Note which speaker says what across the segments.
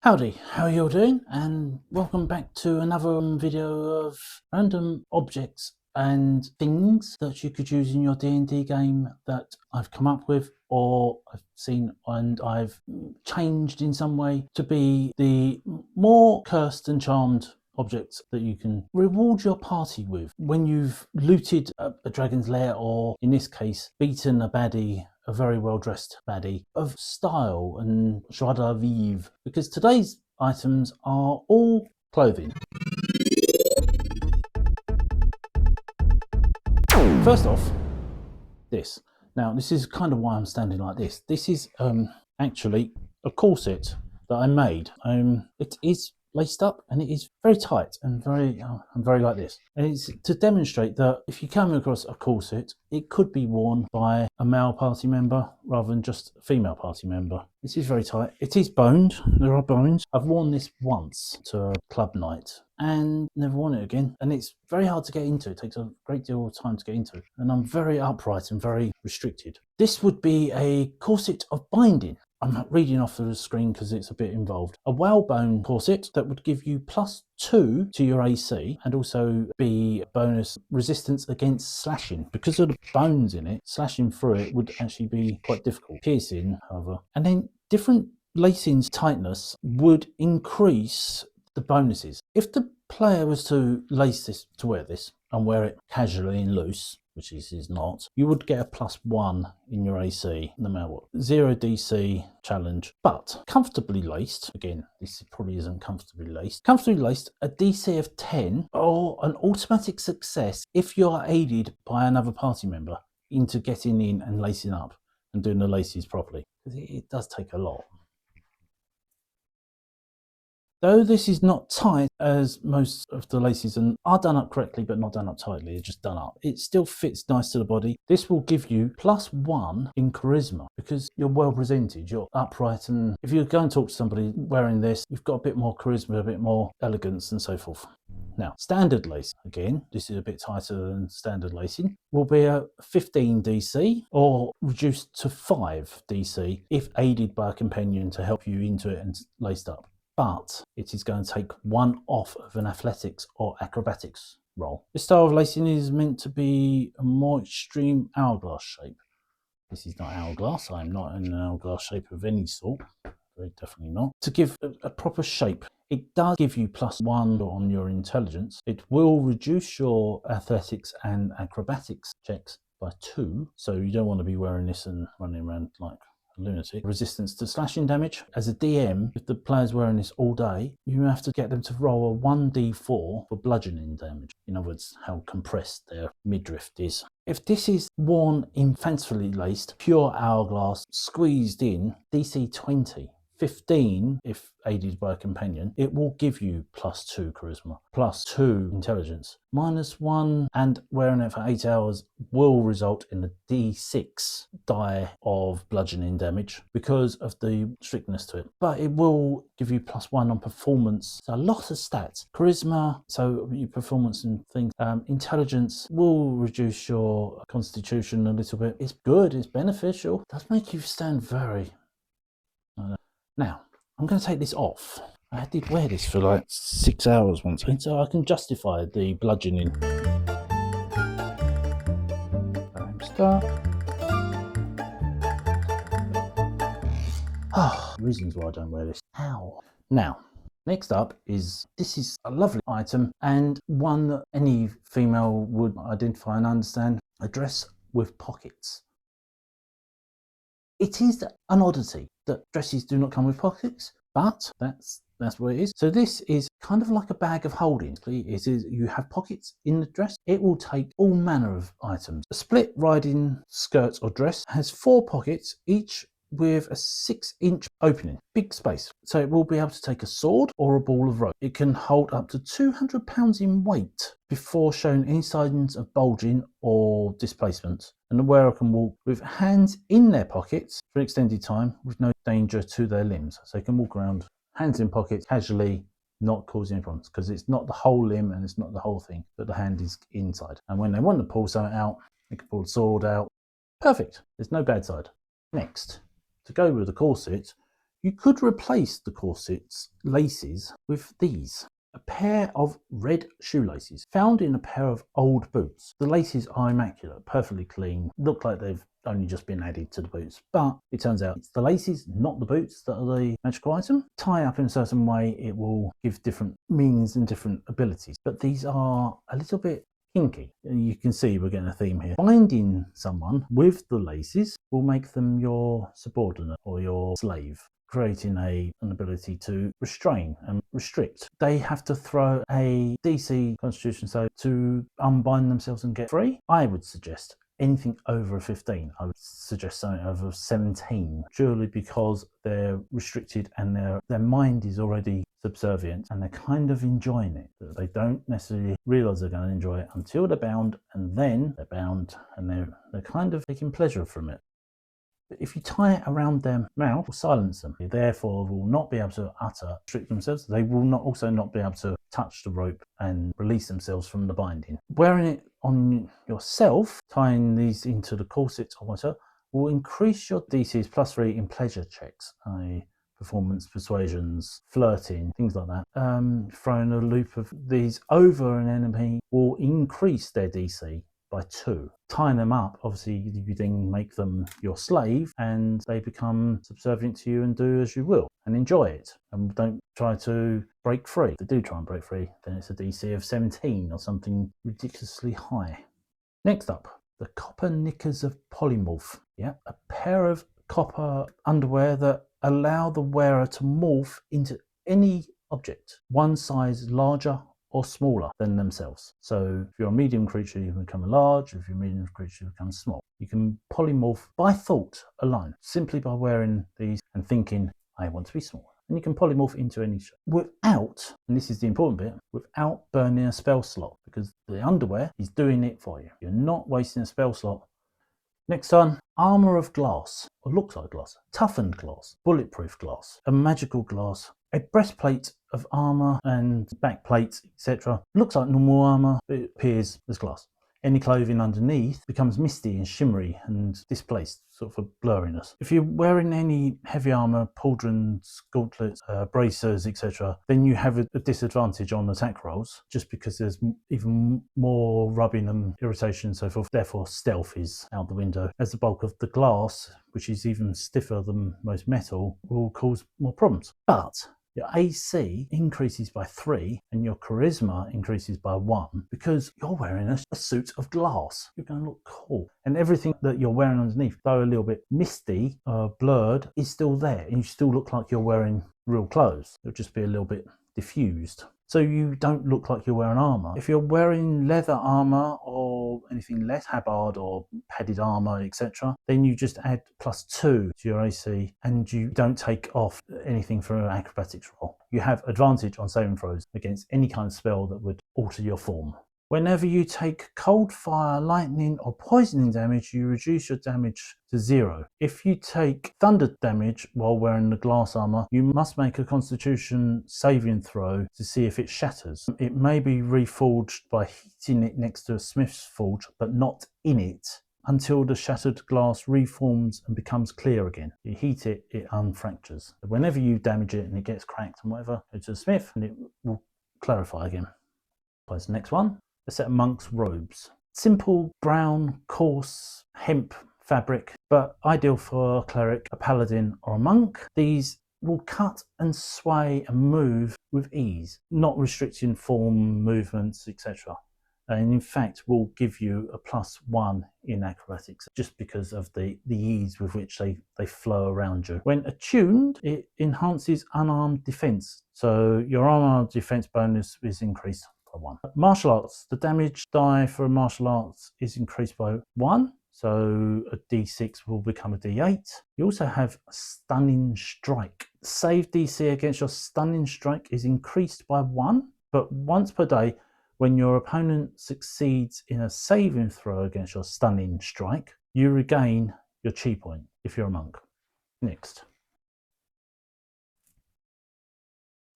Speaker 1: Howdy, how are you all doing? And welcome back to another video of random objects and things that you could use in your D&D game that I've come up with or I've seen and I've changed in some way to be the more cursed and charmed objects that you can reward your party with when you've looted a dragon's lair, or in this case beaten a baddie, a very well dressed baddie of style and joie de vivre, because today's items are all clothing. First off, this. Now this is kind of why I'm standing like this. This is actually a corset that I made. It is laced up and it is very tight and very like this. And it's to demonstrate that if you come across a corset, it could be worn by a male party member rather than just a female party member. This is very tight. It is boned. There are bones. I've worn this once to a club night and never worn it again. And it's very hard to get into. It takes a great deal of time to get into. And I'm very upright and very restricted. This would be a corset of binding. I'm reading off the screen because it's a bit involved. A whalebone corset that would give you +2 to your AC and also be bonus resistance against slashing. Because of the bones in it, slashing through it would actually be quite difficult. Piercing, however. And then different lacing's tightness would increase the bonuses. If the player was to lace this, to wear this, and wear it casually and loose, which this is not, you would get a +1 in your AC, no matter what. 0 DC challenge, but comfortably laced, again, this probably isn't comfortably laced, a DC of 10, or an automatic success if you are aided by another party member into getting in and lacing up and doing the laces properly. It does take a lot. Though this is not tight, as most of the laces are done up correctly but not done up tightly, they're just done up, it still fits nice to the body. This will give you +1 in charisma because you're well presented, you're upright, and if you go and talk to somebody wearing this, you've got a bit more charisma, a bit more elegance and so forth. Now, standard lace, again, this is a bit tighter than standard lacing, will be a 15 DC or reduced to 5 DC if aided by a companion to help you into it and laced up. But it is going to take 1 off of an athletics or acrobatics roll. This style of lacing is meant to be a more extreme hourglass shape. This is not hourglass. I'm not in an hourglass shape of any sort. Very definitely not. To give a proper shape, it does give you +1 on your intelligence. It will reduce your athletics and acrobatics checks by 2. So you don't want to be wearing this and running around like lunatic. Resistance to slashing damage. As a DM, if the player's wearing this all day, you have to get them to roll a 1d4 for bludgeoning damage. In other words, how compressed their midriff is. If this is worn in fancifully laced, pure hourglass, squeezed in, DC 20. 15 if aided by a companion, it will give you +2 charisma, +2 intelligence, -1, and wearing it for 8 hours will result in a D6 die of bludgeoning damage because of the strictness to it. But it will give you +1 on performance. So a lot of stats. Charisma, so your performance and things. Intelligence will reduce your constitution a little bit. It's good, it's beneficial. It does make you stand very... Now, I'm going to take this off. I did wear this for like 6 hours once, so I can justify the bludgeoning. Start. Reasons why I don't wear this. Ow. Now, next up is, this is a lovely item and one that any female would identify and understand. A dress with pockets. It is an oddity that dresses do not come with pockets, but that's what it is. So this is kind of like a bag of holding. It is, you have pockets in the dress. It will take all manner of items. A split riding skirt or dress has 4 pockets, each with a 6-inch opening, big space. So it will be able to take a sword or a ball of rope. It can hold up to 200 pounds in weight before showing any signs of bulging or displacement. And the wearer can walk with hands in their pockets for an extended time with no danger to their limbs. So they can walk around hands in pockets casually, not causing any problems, because it's not the whole limb and it's not the whole thing, but the hand is inside. And when they want to pull something out, they can pull the sword out. Perfect. There's no bad side. Next, to go with the corset, You could replace the corset's laces with these. A pair of red shoelaces found in a pair of old boots. The laces are immaculate, perfectly clean, look like they've only just been added to the boots. But it turns out it's the laces, not the boots, that are the magical item. Tie up in a certain way, it will give different meanings and different abilities. But these are a little bit kinky. You can see we're getting a theme here. Binding someone with the laces will make them your subordinate or your slave, creating an ability to restrain and restrict. They have to throw a DC Constitution save to unbind themselves and get free. I would suggest anything over a 15. I would suggest something over 17, purely because they're restricted and their mind is already subservient and they're kind of enjoying it. They don't necessarily realise they're going to enjoy it until they're bound, and then they're bound and they're kind of taking pleasure from it. If you tie it around their mouth, will silence them. They therefore will not be able to restrict themselves. They will also not be able to touch the rope and release themselves from the binding. Wearing it on yourself, tying these into the corset or whatever, will increase your DCs +3 in pleasure checks, i.e. performance, persuasions, flirting, things like that. Throwing a loop of these over an enemy will increase their DC by 2. Tying them up, obviously you then make them your slave and they become subservient to you and do as you will and enjoy it and don't try to break free. If they do try and break free, then it's a DC of 17 or something ridiculously high. Next up, the copper knickers of polymorph. Yeah, a pair of copper underwear that allow the wearer to morph into any object, one size larger or smaller than themselves. So if you're a medium creature, you can become a large. If you're a medium creature, you become small. You can polymorph by thought alone, simply by wearing these and thinking, I want to be small. And you can polymorph into any shape without, and this is the important bit, without burning a spell slot, because the underwear is doing it for you. You're not wasting a spell slot. Next one, armor of glass, or looks like glass, toughened glass, bulletproof glass, a magical glass, a breastplate of armor and backplate, etc. Looks like normal armor, but it appears as glass. Any clothing underneath becomes misty and shimmery and displaced, sort of a blurriness. If you're wearing any heavy armor, pauldrons, gauntlets, bracers, etc., then you have a disadvantage on attack rolls, just because there's even more rubbing and irritation and so forth. Therefore, stealth is out the window, as the bulk of the glass, which is even stiffer than most metal, will cause more problems. But your AC increases by 3 and your charisma increases by 1 because you're wearing a suit of glass. You're going to look cool. And everything that you're wearing underneath, though a little bit misty, blurred, is still there. And you still look like you're wearing real clothes. It'll just be a little bit diffused. So you don't look like you're wearing armor. If you're wearing leather armor or anything less, tabard or padded armor, etc., then you just add +2 to your AC and you don't take off anything for an acrobatics roll. You have advantage on saving throws against any kind of spell that would alter your form. Whenever you take cold, fire, lightning or poisoning damage, you reduce your damage to 0. If you take thunder damage while wearing the glass armor, you must make a constitution saving throw to see if it shatters. It may be reforged by heating it next to a smith's forge, but not in it, until the shattered glass reforms and becomes clear again. You heat it, it unfractures. Whenever you damage it and it gets cracked and whatever, go to the smith and it will clarify again. Here's the next one. A set of monk's robes. Simple, brown, coarse hemp fabric, but ideal for a cleric, a paladin or a monk. These will cut and sway and move with ease, not restricting form, movements, etc. And in fact will give you a +1 in acrobatics just because of the ease with which they flow around you. When attuned, it enhances unarmed defense. So your unarmed defense bonus is increased by 1. Martial arts, the damage die for martial arts is increased by 1. So a D6 will become a D8. You also have stunning strike. Save DC against your stunning strike is increased by 1, but once per day when your opponent succeeds in a saving throw against your stunning strike, you regain your chi point if you're a monk. Next.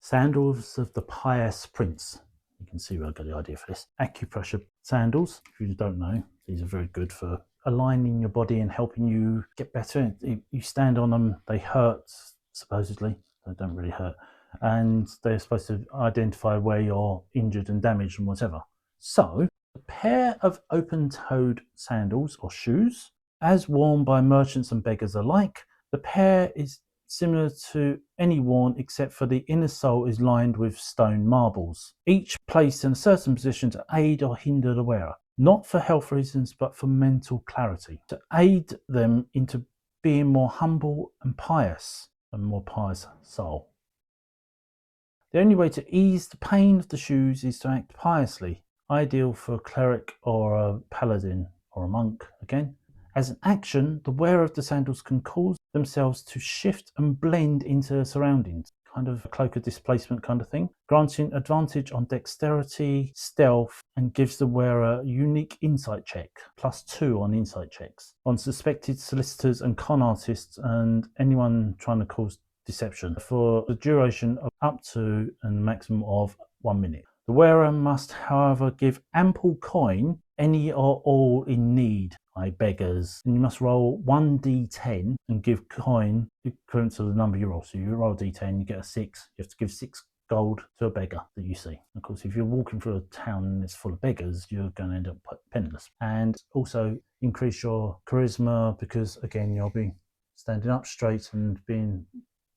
Speaker 1: Sandals of the Pious Prince. You can see where I got the idea for this. Acupressure sandals, if you don't know, these are very good for aligning your body and helping you get better. You stand on them, they hurt, supposedly. They don't really hurt. And they're supposed to identify where you're injured and damaged and whatever. So, a pair of open-toed sandals or shoes, as worn by merchants and beggars alike, the pair is similar to any worn except for the inner sole is lined with stone marbles, each placed in a certain position to aid or hinder the wearer, not for health reasons but for mental clarity, to aid them into being more humble and pious, a more pious soul. The only way to ease the pain of the shoes is to act piously, ideal for a cleric or a paladin or a monk again. As an action, the wearer of the sandals can cause themselves to shift and blend into their surroundings, kind of a cloak of displacement kind of thing, granting advantage on dexterity, stealth, and gives the wearer a unique insight check, +2 on insight checks, on suspected solicitors and con artists and anyone trying to cause deception for the duration of up to and maximum of 1 minute. The wearer must, however, give ample coin, any or all in need, i.e. beggars, and you must roll 1d10 and give coin equivalent to the number you roll. So you roll a d10, you get a 6, you have to give 6 gold to a beggar that you see. Of course, if you're walking through a town and it's full of beggars, you're going to end up penniless. And also increase your charisma because, again, you'll be standing up straight and being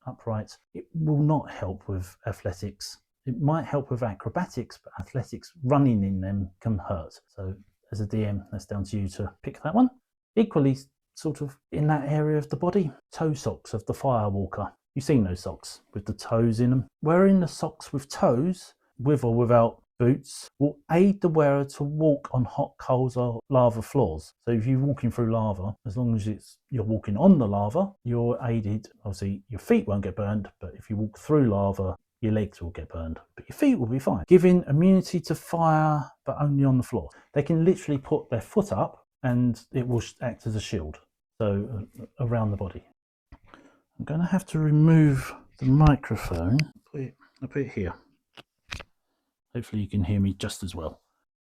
Speaker 1: upright. It will not help with athletics. It might help with acrobatics, but athletics, running in them can hurt. So as a DM, that's down to you to pick that one. Equally, sort of in that area of the body, toe socks of the firewalker. You've seen those socks with the toes in them. Wearing the socks with toes, with or without boots, will aid the wearer to walk on hot coals or lava floors. So if you're walking through lava, as long as you're walking on the lava, you're aided. Obviously, your feet won't get burned, but if you walk through lava, your legs will get burned, but your feet will be fine. Giving immunity to fire, but only on the floor. They can literally put their foot up and it will act as a shield, so around the body. I'm going to have to remove the microphone. I'll put it here. Hopefully you can hear me just as well.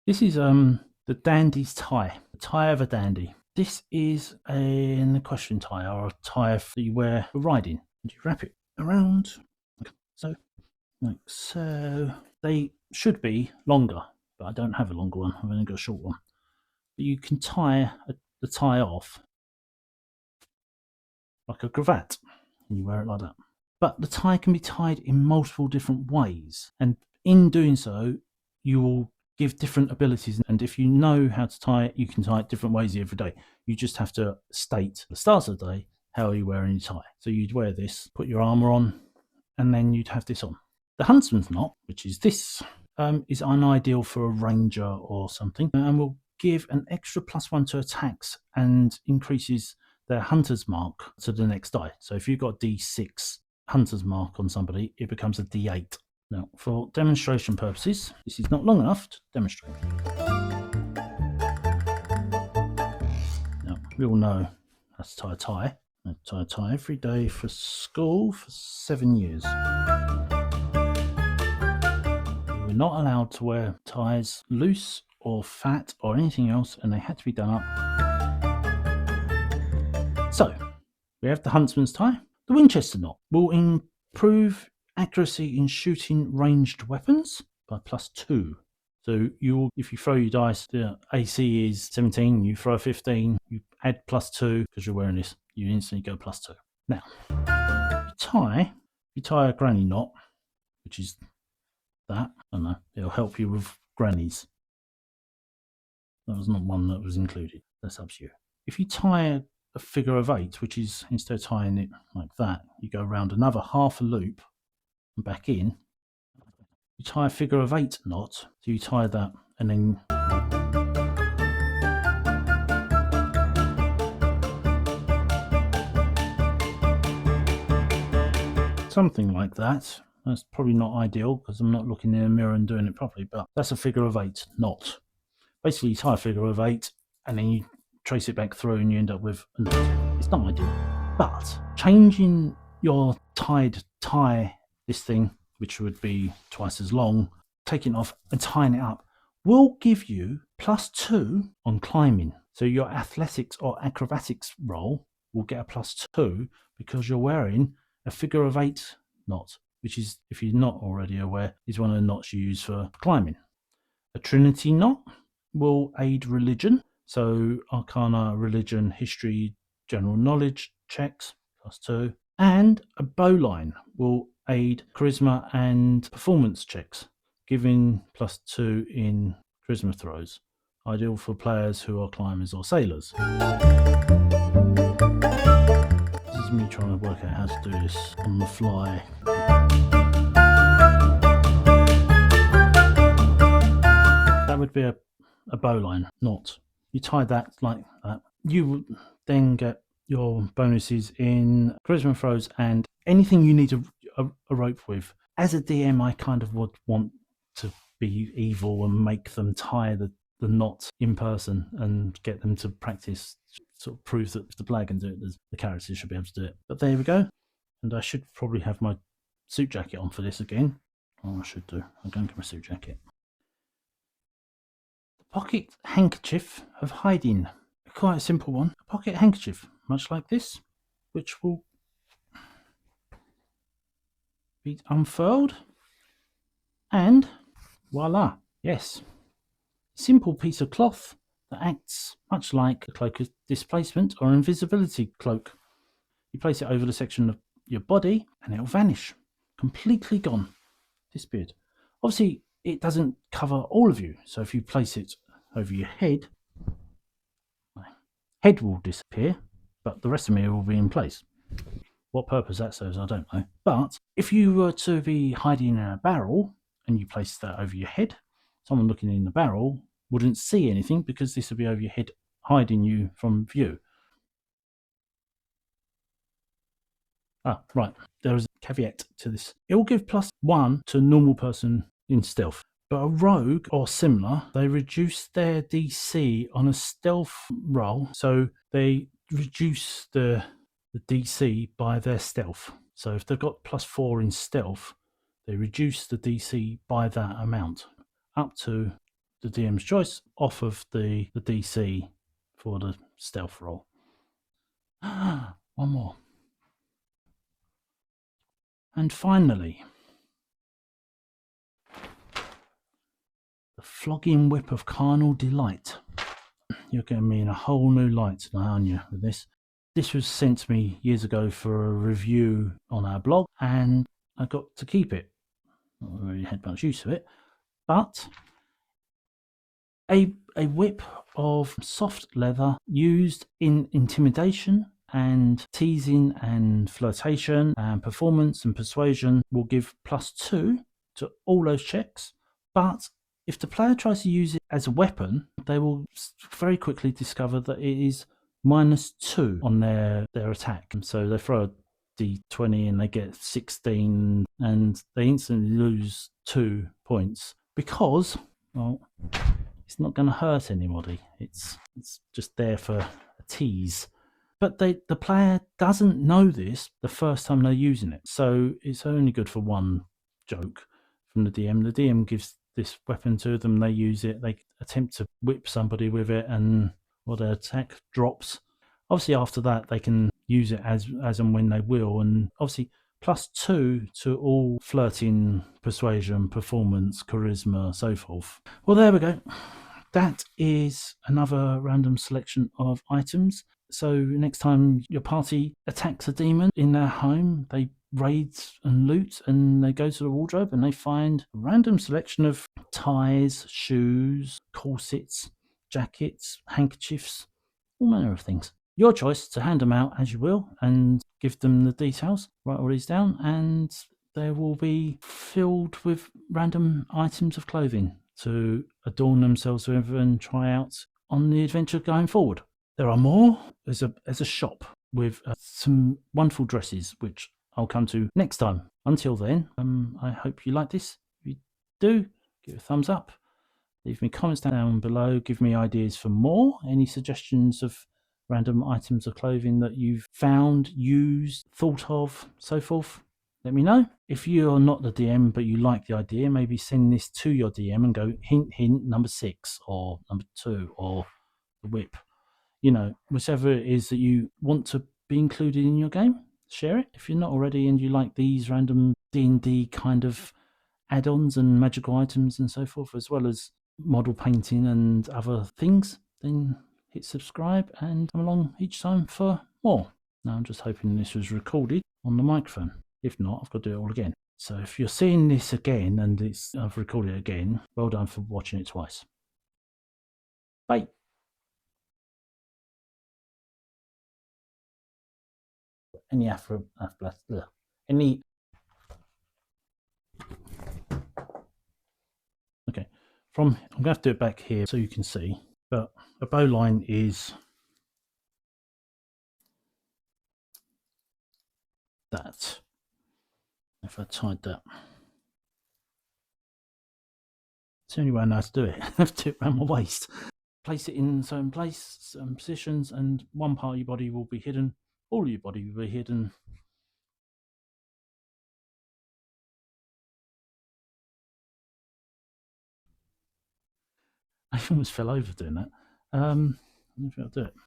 Speaker 1: This is the dandy's tie, the tie of a dandy. This is an equestrian tie, or a tie that you wear for riding. And you wrap it around, like so. They should be longer, but I don't have a longer one. I've only got a short one. But you can tie the tie off like a cravat, and you wear it like that. But the tie can be tied in multiple different ways, and in doing so, you will give different abilities. And if you know how to tie it, you can tie it different ways every day. You just have to state at the start of the day how you're wearing your tie. So you'd wear this, put your armour on, and then you'd have this on. The huntsman's knot, which is this, is unideal for a ranger or something, and will give an extra +1 to attacks and increases their hunter's mark to the next die. So if you've got D6 hunter's mark on somebody, it becomes a D8. Now, for demonstration purposes, this is not long enough to demonstrate. Now, we all know that's tie a tie. I tie a tie every day for school for 7 years. We're not allowed to wear ties loose or fat or anything else, and they had to be done up. So, we have the huntsman's tie. The Winchester knot will improve accuracy in shooting ranged weapons by +2. So if you throw your dice, the AC is 17, you throw a 15, you add +2 because you're wearing this, you instantly go +2. Now, you tie a granny knot, which is that. I don't know, it'll help you with grannies. That was not one that was included. That's up to you. If you tie a figure of 8, which is, instead of tying it like that, you go around another half a loop and back in. You tie a figure of 8 knot, so you tie that and then something like that. That's probably not ideal because I'm not looking in the mirror and doing it properly, but that's a figure of 8 knot. Basically, you tie a figure of 8 and then you trace it back through and you end up with a knot. It's not ideal, but changing your tied tie, this thing, which would be twice as long, taking it off and tying it up, will give you +2 on climbing. So your athletics or acrobatics roll will get a +2 because you're wearing A figure of 8 knot, which is, if you're not already aware, is one of the knots you use for climbing. A Trinity knot will aid religion, so Arcana, Religion, History, General Knowledge checks, +2. And a bowline will aid Charisma and Performance checks, giving +2 in Charisma throws. Ideal for players who are climbers or sailors. This is me trying to work out how to do this on the fly. That would be a bowline knot. You tie that like that. You will then get your bonuses in Charisma throws and anything you need a rope with. As a DM, I kind of would want to be evil and make them tie the knot in person and get them to practice, sort of prove that if the player can do it, the characters should be able to do it. But there we go. And I should probably have my suit jacket on for this again. Oh, I should do. I'm going to get my suit jacket. The pocket handkerchief of hiding. Quite a simple one. A pocket handkerchief, much like this, which will be unfurled. And voila, yes. Simple piece of cloth that acts much like a cloak of displacement or invisibility cloak. You place it over the section of your body and it'll vanish. Completely gone. Disappeared. Obviously, it doesn't cover all of you. So if you place it over your head, my head will disappear, but the rest of me will be in place. What purpose that serves, I don't know. But if you were to be hiding in a barrel and you place that over your head, someone looking in the barrel wouldn't see anything because this would be over your head, hiding you from view. Ah, right. There is a caveat to this. It will give +1 to a normal person in stealth. But a rogue or similar, they reduce their DC on a stealth roll. So they reduce the DC by their stealth. So if they've got +4 in stealth, they reduce the DC by that amount, up to the DM's choice, off of the DC for the stealth roll. One more. And finally, the flogging whip of carnal delight. You're getting me in a whole new light tonight, aren't you, with this? This was sent to me years ago for a review on our blog, and I got to keep it. Not really had much use of it, but a whip of soft leather used in intimidation and teasing and flirtation and performance and persuasion will give +2 to all those checks. But if the player tries to use it as a weapon, they will very quickly discover that it is -2 on their attack. So they throw a d20 and they get 16 and they instantly lose 2 points because, well, it's not going to hurt anybody. It's just there for a tease. But the player doesn't know this the first time they're using it. So it's only good for one joke from the DM. The DM gives this weapon to them, they use it, they attempt to whip somebody with it, and their attack drops. Obviously after that they can use it as and when they will, and obviously +2 to all flirting, persuasion, performance, charisma, so forth. Well, there we go. That is another random selection of items. So next time your party attacks a demon in their home, they raid and loot, and they go to the wardrobe and they find a random selection of ties, shoes, corsets, jackets, handkerchiefs, all manner of things. Your choice to hand them out as you will and give them the details. Write all these down and they will be filled with random items of clothing to adorn themselves with and try out on the adventure going forward. There are more. There's a shop with some wonderful dresses, which I'll come to next time. Until then, I hope you like this. If you do, give it a thumbs up. Leave me comments down below. Give me ideas for more. Any suggestions of random items of clothing that you've found, used, thought of, so forth. Let me know. If you're not the DM but you like the idea, maybe send this to your DM and go, hint, hint, number 6 or number 2 or the whip. You know, whichever it is that you want to be included in your game. share it if you're not already and you like these random D&D kind of add-ons and magical items and so forth, as well as model painting and other things, then hit subscribe and come along each time for more. Now I'm just hoping this was recorded on the microphone. If not, I've got to do it all again. So if you're seeing this again and I've recorded it again, well done for watching it twice. Bye. Any any okay. I'm gonna have to do it back here so you can see. But a bow line is that. If I tied that, it's the only way I know how to do it. I have to do it around my waist. Place it in certain place, certain positions, and one part of your body will be hidden. All of your body will be hidden. I almost fell over doing that. I don't know if I'll do it.